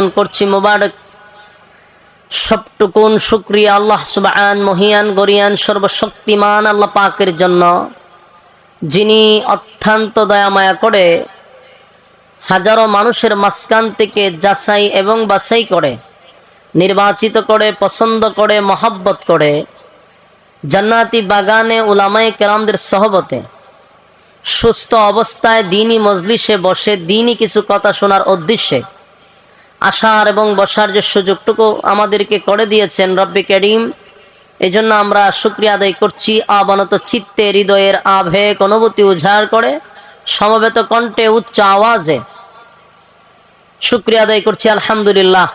জ্ঞাপন করছি মোবারক সবটুকুন শুকরিয়া আল্লাহ সুবহান মহিয়ান গরিয়ান সর্বশক্তিমান আল্লাহ পাকের জন্য, যিনি অত্যন্ত দয়া মায়া করে হাজারো মানুষের মাঝখান থেকে যাচাই এবং বাছাই করে নির্বাচিত করে পছন্দ করে মহব্বত করে জান্নাতি বাগানে উলামায়ে কেরামদের সহবতে সুস্থ অবস্থায় দ্বীনি মজলিসে বসে দ্বীনি কিছু কথা শোনার উদ্দেশ্যে আসার এবং বসার যে সুযোগটুকু আমাদেরকে করে দিয়েছেন রব্বে করিম, এই জন্য আমরা শুকরিয়া আদায় করছি। আবানত চিত্তে হৃদয়ের আবেগ অনুভূতি উজাড় করে সমবেত কণ্ঠে উচ্চ আওয়াজে শুকরিয়া আদায় করছি আলহামদুলিল্লাহ।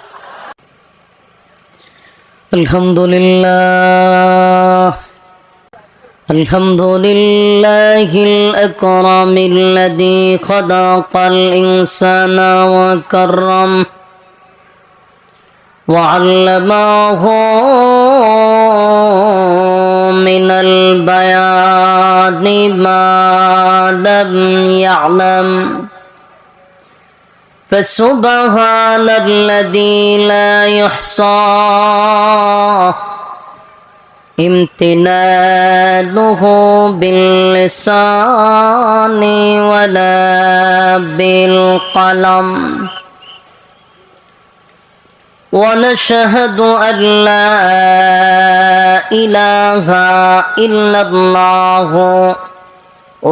আলহামদুলিল্লাহ আলহামদুলিল্লাহিল আকরামিল্লাযী খালাকাল ইনসানা ওয়া কাররাম ওয়া আল্লামাহু মিনাল বায়ানি মা লাম ইয়ালাম ফাসুবহানাল্লাযী লা ইহসা ইমতিনানুহু বিল লিসানি ওয়ালা বিল কলম ونشهد أن لا إله إلا الله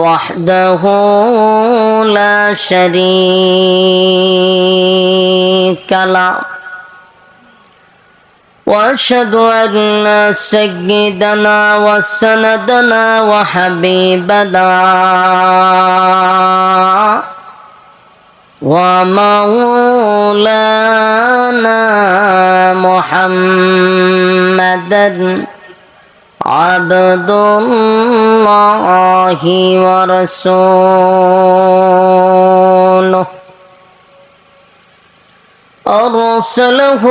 وحده لا شريك له وأشهد أن سيدنا وسندنا وحبيبنا ومولانا محمدا عبد الله ورسوله أرسله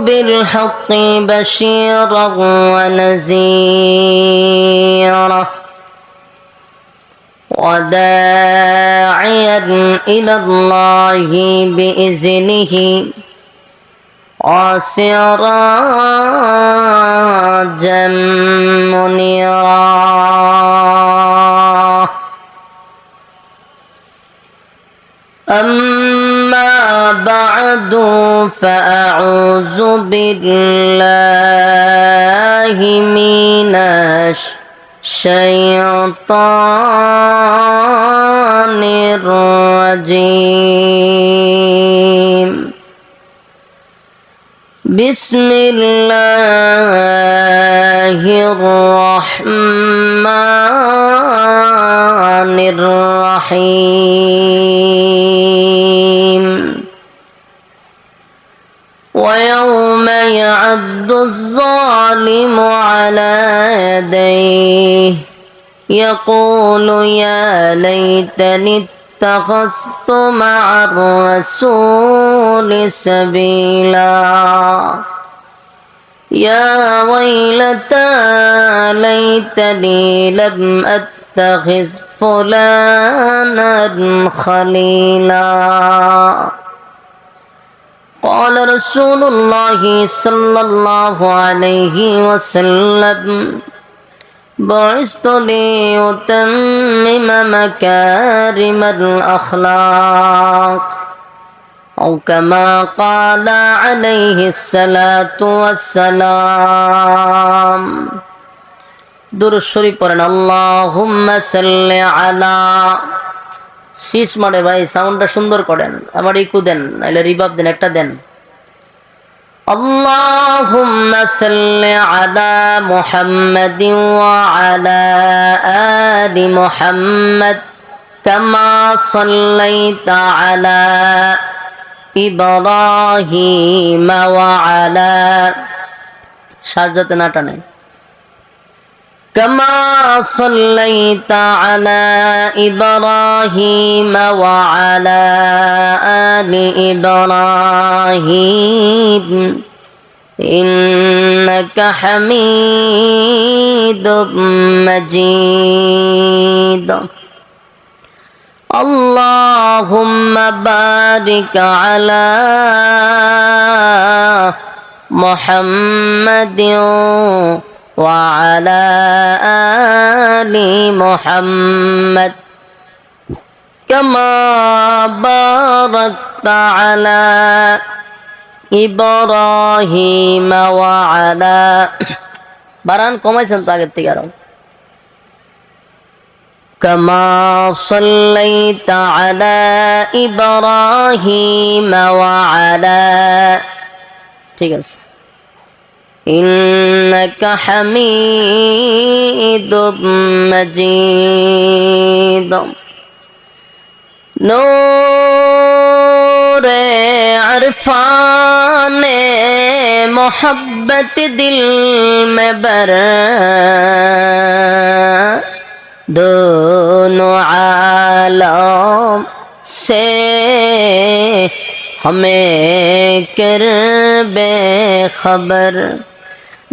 بالحق بشيرا ونذيرا وداعيا إلى الله بإذنه وسراجا منيرا. أما بعد فأعوذ بالله من الشيطان الرجيم. بسم الله الرحمن الرحيم. ويوم يعض الظالم على يديه يقول يا ليتني اتخذت مع الرسول سبيلا يا ويلتى ليتني لم أتخذ فلانا خليلا. قال رسول الله صلى الله عليه وسلم بعثت لأتمم مكارم الأخلاق أو كما قال عليه الصلاة والسلام. দুরূদ শরীফ পড়েন আল্লাহুম্মা সাল্লি আলা। শীষ মারে ভাই, সাউন্ডটা সুন্দর করেন, আমার ইকু দেন নাইলে রিভাব দেন, একটা দেন। আল্লাহুম্মা সাল্লি আলা মুহাম্মাদিন ওয়া আলা আলি মুহাম্মাদ কামা সাল্লাইতা আলা ইব্রাহিম ওয়া আলা, সারজাতে না টানে, كما صليت على إبراهيم وعلى آل إبراهيم إنك حميد مجيد. اللهم بارك على মুহাম্মাদিন ওয়া আলা আলি মুহাম্মাদ কামা বারাকতা আলা ইব্রাহিম ওয়া আলা বারান কমাইছেন তো আগের থেকে আরো কামা সাল্লাইতা আলা ইব্রাহিম ওয়া আলা ঠিক আছে ইন্নাকা হামিদুম মাজিদ নূরে अरफाने मोहब्बत दिल में बर दोनों आलम से हमें कर बेखबर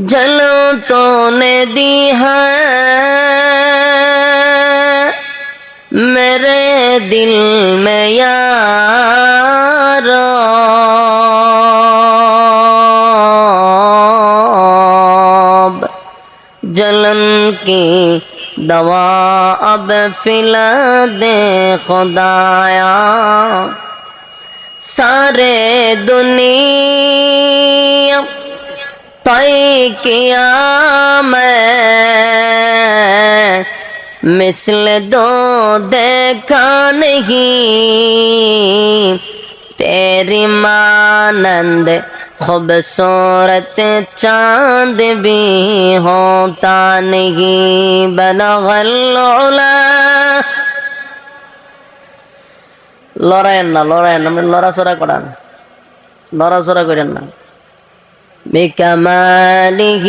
जलो तो ने दी है मेरे दिल में यारो जलन की दवा अब फिला दे खुदाया सारे दुनिया तय किया मैं मिसल दो देखा नहीं तेरी मानंद खूबसूरत चांद भी होता नहीं बलगल उला লড়াইয়েন না লড়াচড়া করান লড়াচড়া করেন না بكماله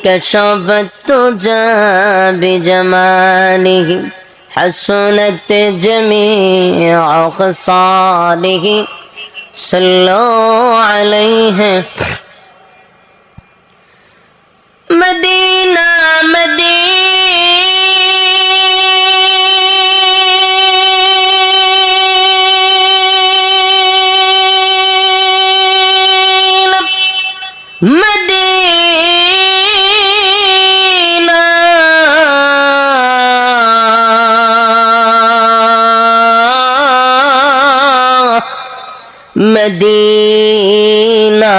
كشفت تجا بجماله حسنت جميع خصاله صلوا عليه مدينة मदीना मदीना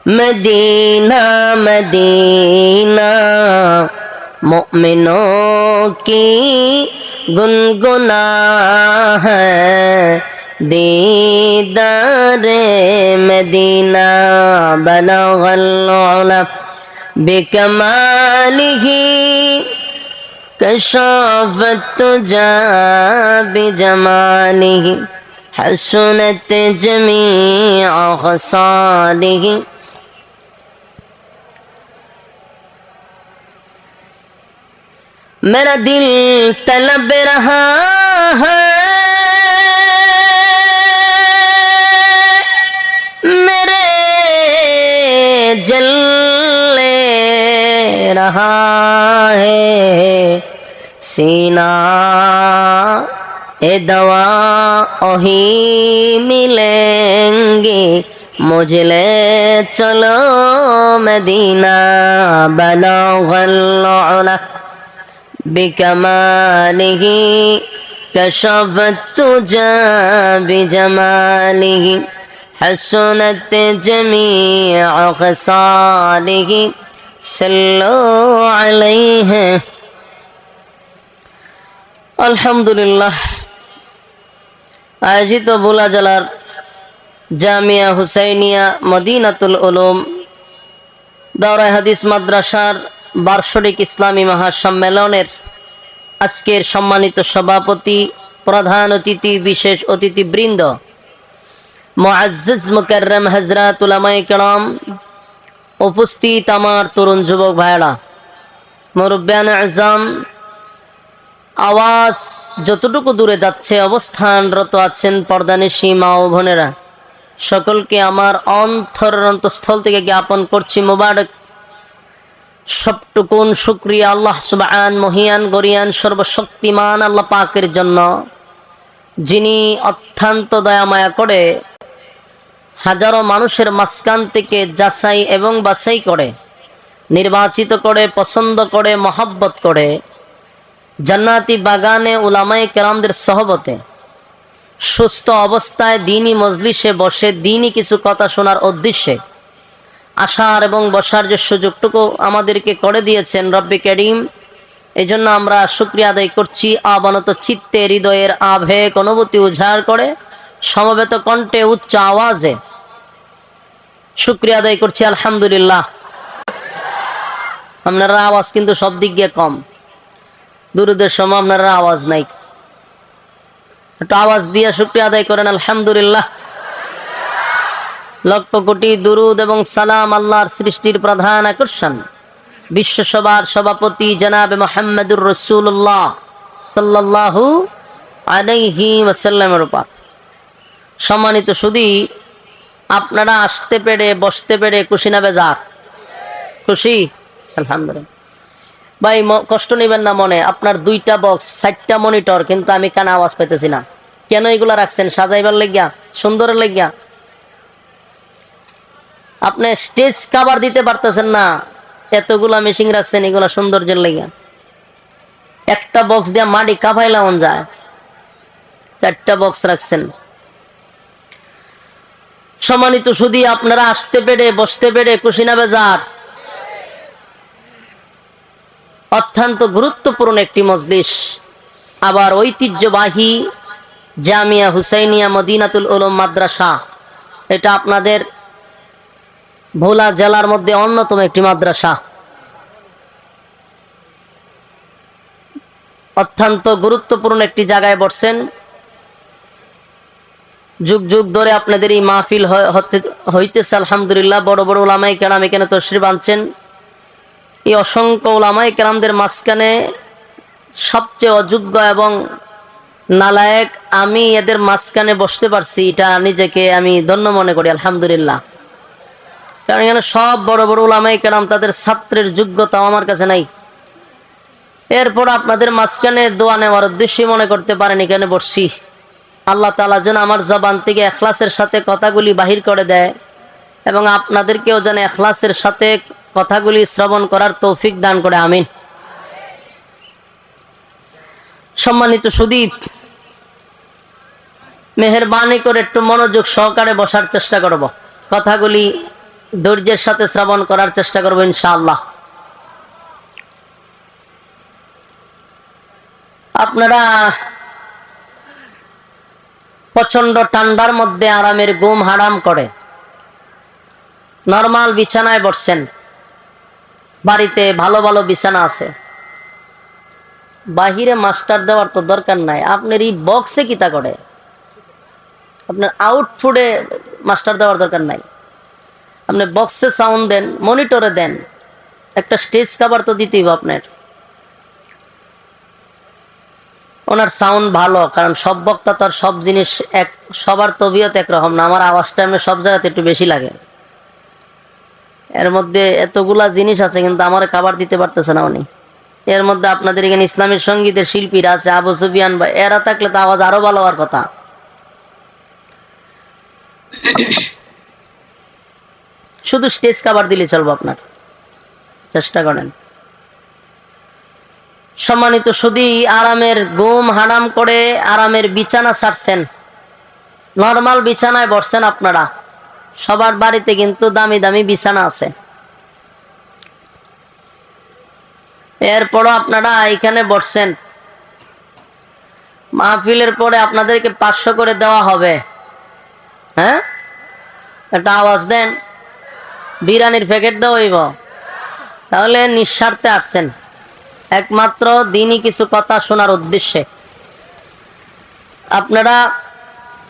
मदीना मदीना मोमिनों की गुनगुना है दीदारे मदीना बलगल उला बिकमालिही कशफत तुजा बिजमालिही हसनत जमीअ खसालिही मेरा दिल तलब रहा है जल रहा है सीना ए दवा ओही मिलेंगे मुझे ले चलो मदीना बलगल उला बिकमालिही कशफत तुजा बिजमालिही हसनत जमीअ खसालिही सल्लु अलैहि अल्हम्दुलिल्लाह आयोजित भोला जलार জামিয়া হুসাইনিয়া মদিনাতুল উলুম দাওরায়ে হাদিস মাদ্রাসার বার্ষিক ইসলামী মহাসম্মেলনের আজকের সম্মানিত সভাপতি প্রধান অতিথি বিশেষ অতিথিবৃন্দ মুআজ্জিজ মুকাররম হযরত উলামায়ে কেরাম উপস্থিত আমার তরুণ যুবক ভাইরা মুরব্বিয়ান আযম আওয়াজ যতটুকু দূরে যাচ্ছে অবস্থানরত আছেন পর্দানিশী মা ও বোনেরা সকলকে আমার অন্তরের অন্তঃস্থল থেকে জ্ঞাপন করছি মোবারক সবটুকুন শুকরিয়া আল্লাহ সুবহান মহিয়ান গরিয়ান সর্বশক্তিমান আল্লাহ পাকের জন্য যিনি অত্যন্ত দয়া মায়া করে হাজারো মানুষের মাঝখান থেকে যাচাই এবং বাছাই করে, নির্বাচিত করে, পছন্দ করে, মহব্বত করে জান্নাতি বাগানে উলামায়ে কেরামদের সহবতে সুস্থ অবস্থায় দ্বীনি মজলিসে বসে দ্বীনি কিছু কথা শোনার উদ্দেশ্যে আসার এবং বসার যে সুযোগটুকু আমাদেরকে করে দিয়েছেন রব্বে করিম, এই জন্য আমরা শুকরিয়া আদায় করছি। আবানত চিত্তে, হৃদয়ের আবেগ অনুভূতি উজাড় করে সমবেত কণ্ঠে উচ্চ আওয়াজে শুকরিয়া আদায় করছি আলহামদুলিল্লাহ। আপনারা আওয়াজ কিন্তু সব দিক দিয়ে কম, দুরুদের সময় আপনারা আওয়াজ নাই, একটু আওয়াজ দিয়ে শুকরিয়া আদায় করেন আলহামদুলিল্লাহ। লক্ষ কোটি দুরুদ এবং সালাম আল্লাহর সৃষ্টির প্রধান আকর্ষণ বিশ্বসভার সভাপতি জনাবে মুহাম্মদুর রাসূলুল্লাহ সাল্লাল্লাহু আলাইহি ওয়াসাল্লামের উপর। সম্মানিত সুধী, আপনারা আসতে পেরে বসতে পেরে খুশি না বেজার? খুশি আলহামদুলিল্লাহ। ভাই কষ্ট নেবেন না মনে, আপনার 2টা বক্স 4টা মনিটর, কিন্তু আমি কানে আওয়াজ পেতেছি না। কেন এগুলা রাখছেন? সাজাইবার লাগিয়া, সুন্দরের লাগিয়া? আপনি স্টেজ কভার দিতে পারতেছেন না, এতগুলা মেশিন রাখছেন এগুলা সৌন্দর্যের লাগিয়া। একটা বক্স দিয়া মাটি কাভাইলাম যায়, 4টা বক্স রাখছেন। সম্মানিত সুধী, আপনারা আসতে পেরে বসতে পেরে খুশি না বেজার? অত্যন্ত গুরুত্বপূর্ণ একটি মজলিস, আবার ঐতিহ্যবাহী জামিয়া হুসাইনিয়া মদিনাতুল উলুম মাদ্রাসা। এটা আপনাদের ভোলা জেলার মধ্যে অন্যতম একটি মাদ্রাসা। অত্যন্ত গুরুত্বপূর্ণ একটি জায়গায় বসছেন। যুগ যুগ ধরে আপনাদের এই মাহফিল হইতেছে আলহামদুলিল্লাহ। বড় বড় উলামায়ে কেরাম এখানে তশরিফ আনছেন। এই অসংখ্য উলামায়ে কেরামদের মাঝখানে সবচেয়ে অযোগ্য এবং নালায়েক আমি এদের মাঝখানে বসতে পারছি, এটা নিজেকে আমি ধন্য মনে করি আলহামদুলিল্লাহ। কারণ এখানে সব বড় বড় উলামায়ে কেরাম, তাদের ছাত্রের যোগ্যতাও আমার কাছে নাই। এরপর আপনাদের মাঝখানে দোয়া নেওয়ার উদ্দেশ্যে মনে করতে পারেন এখানে বসছি। আল্লাহ তাআলা যেন আমার জবান থেকে ইখলাসের সাথে কথাগুলি বাহির করে দেয় এবং আপনাদেরকেও যেন ইখলাসের সাথে কথাগুলি শ্রবণ করার তৌফিক দান করে, আমিন। সম্মানিত সুধী, মেহেরবানি করে একটু মনোযোগ সহকারে বসার চেষ্টা করব, কথাগুলি ধৈর্যের সাথে শ্রবণ করার চেষ্টা করব ইনশাআল্লাহ। আপনারা প্রচন্ড ঠান্ডার মধ্যে আরামের ঘুম হারাম করে নরমাল বিছানায় বসছেন। বাড়িতে ভালো ভালো বিছানা আছে, বাহিরে মাস্টার দেওয়ার তো দরকার নাই। আপনার এই বক্সে কিতা করে, আপনার আউটফুটে মাস্টার দেওয়ার দরকার নাই। আপনি বক্সে সাউন্ড দেন, মনিটরে দেন, একটা স্টেজ কভার তো দিতেই হবে আপনার। ওনার সাউন্ড ভালো, কারণ সব বক্তা তার সব জিনিস এক, সবার তবিয়ত একরকম না। আমার আওয়াজটা এমনি সব জায়গাতে একটু বেশি লাগে, এর মধ্যে এতগুলা জিনিস আছে কিন্তু আমার কাভার দিতে পারতেছে না উনি। এর মধ্যে আপনাদের এখানে ইসলামের সঙ্গীতের শিল্পীরা আছে, আবু সুফিয়ান ভাই, এরা থাকলে তো আওয়াজ আরো ভালো হওয়ার কথা। শুধু স্টেজ কাভার দিলে চলবে, আপনার চেষ্টা করেন। সম্মানিত সুধী, আরামের ঘুম হারাম করে আরামের বিছানা ছাড়ছেন, নরমাল বিছানায় বসছেন। আপনারা সবার বাড়িতে কিন্তু দামি দামি বিছানা আছে, এরপরও আপনারা এখানে বসছেন। মাহফিলের পরে আপনাদেরকে 500 করে দেওয়া হবে। হ্যাঁ, একটা আওয়াজ দেন, বিরিয়ানির প্যাকেট দেওয়া হইব। তাহলে নিঃস্বার্থে আসছেন, একমাত্র দিনই কিছু কথা শোনার উদ্দেশ্যে। আপনারা,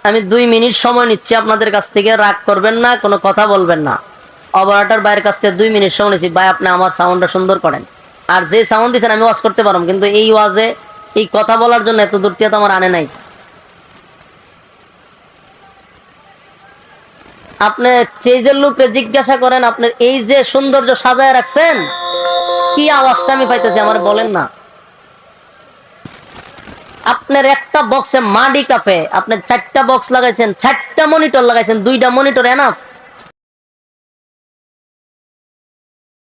আমি 2 মিনিট সময় নিচ্ছি আপনাদের কাছ থেকে, রাগ করবেন না, কোনো কথা বলবেন না। অপারেটর ভাইয়ের কাছ থেকে 2 মিনিট সময় নিচ্ছি, ভাই আপনি আমার সাউন্ডটা সুন্দর করেন। আর যে সাউন্ড দিচ্ছেন আমি ওয়াজ করতে পারবো, কিন্তু এই ওয়াজে এই কথা বলার জন্য এত দূর থেকে তো আমার আনে নাই। আপনি স্টেজের লোককে জিজ্ঞাসা করেন, আপনার এই যে সৌন্দর্য সাজায় রাখছেন, কি আওয়াজটা আমি পাইতেছি আমার বলেন না। আপনার একটা বক্সে মাডি কাপে, আপনি 4টা বক্স লাগাইছেন, 4টা মনিটর লাগাইছেন, 2টা মনিটর এনাফ?